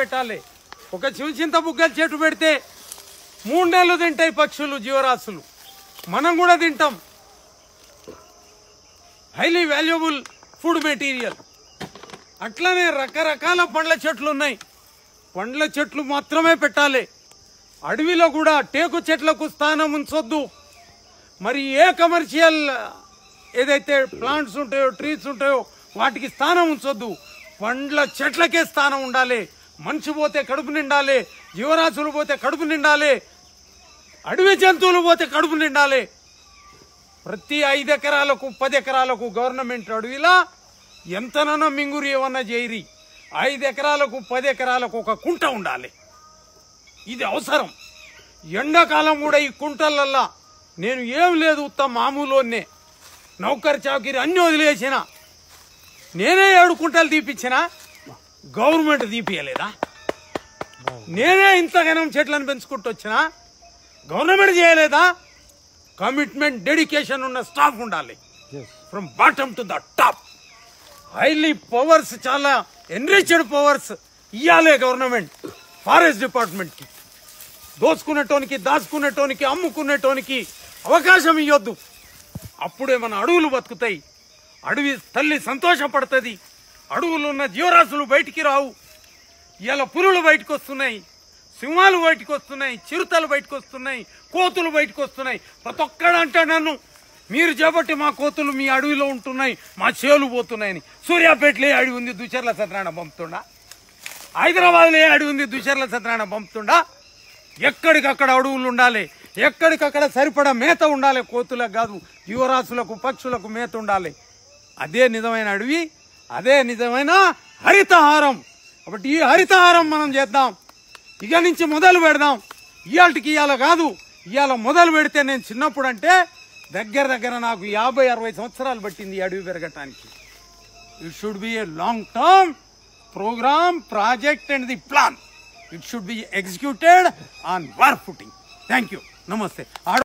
పెట్టాలి. ఒక చిన్న బుగ్గల చెట్టు పెడితే 3 నెలలు తింటాయి పక్షులు, జీవరాశులు. మనం కూడా తింటాం. Highly valuable food material. అట్లనే రకరకాల పండ్ల చెట్లు ఉన్నాయి. పండ్ల చెట్లు మాత్రమే పెట్టాలి. అడవిలో కూడా టేకు చెట్లకు స్థానం ఉంచొద్దు. మరి ఏ కమర్షియల్ ఏదైతే ప్లాంట్స్ ఉంటాయో, ట్రీస్ ఉంటాయో వాటికి స్థానం ఉంచొద్దు. పండ్ల చెట్లకే స్థానం ఉండాలి. మనిషి పోతే కడుపు నిండాలి, జీవరాశులు పోతే కడుపు నిండాలి, అడవి జంతువులు పోతే కడుపు నిండాలి. ప్రతి 5 ఎకరాలకు 10 ఎకరాలకు గవర్నమెంట్ అడవిలా ఎంతనన్నా మింగురు ఏమన్నా చేయరి. 5 ఎకరాలకు 10 ఎకరాలకు ఒక కుంట ఉండాలి. ఇది అవసరం. ఎండాకాలం కూడా ఈ కుంటలల్లా నేను ఏం లేదు, ఉత్త మామూలునే నౌకర్ చాకిరి అన్ని వదిలేసిన. నేనే 7 కుంటలు తీపిచ్చిన, గవర్నమెంట్ తీపియలేదా? నేనే ఇంతగానం చెట్లను పెంచుకుంటూ వచ్చిన, గవర్నమెంట్ చేయలేదా? కమిట్మెంట్, డెడికేషన్ ఉన్న స్టాఫ్ ఉండాలి. From bottom to the top. Highly powers, చాలా ఎన్రిచ్డ్ పవర్స్ ఇవ్వాలి గవర్నమెంట్ ఫారెస్ట్ డిపార్ట్మెంట్ కి. దోచుకునేటోనికి, దాచుకునేటోనికి, అమ్ముకునేటోనికి అవకాశం ఇవ్వద్దు. అప్పుడే మన అడవులు బతుకుతాయి. అడవి తల్లి సంతోషపడుతుంది. అడవులు ఉన్న జీవరాశులు బయటికి రావు. ఇలా పులులు బయటకు వస్తున్నాయి, సింహాలు బయటకు వస్తున్నాయి, చిరుతలు బయటకు వస్తున్నాయి, కోతులు బయటకు వస్తున్నాయి. ప్రతి ఒక్కడంటే నన్ను, మీరు చేపట్టి మా కోతులు మీ అడవిలో ఉంటున్నాయి, మా చేలు పోతున్నాయని. సూర్యాపేటలో ఏ అడవి ఉంది, దుచర్ల సత్యనారాయణ పంపుతుండా? హైదరాబాద్లో ఏ అడవి ఉంది, దుచర్ల సత్యనారాయణ పంపుతుండా? ఎక్కడికక్కడ అడవులు ఉండాలి. ఎక్కడికక్కడ సరిపడా మేత ఉండాలి. కోతులకు కాదు, జీవరాశులకు, పక్షులకు మేత ఉండాలి. అదే నిజమైన అడవి, అదే నిజమైన హరితహారం. కాబట్టి ఈ హరితహారం మనం చేద్దాం. ఇక నుంచి మొదలు పెడదాం. ఇవాళకి ఇవాళ కాదు, ఇవాళ మొదలు పెడితే నేను చిన్నప్పుడు అంటే దగ్గర నాకు 50-60 సంవత్సరాలు పట్టింది ఈ అడవి పెరగటానికి. It should be a long term program, project and the plan. It should be executed on war footing. Thank you. Namaste.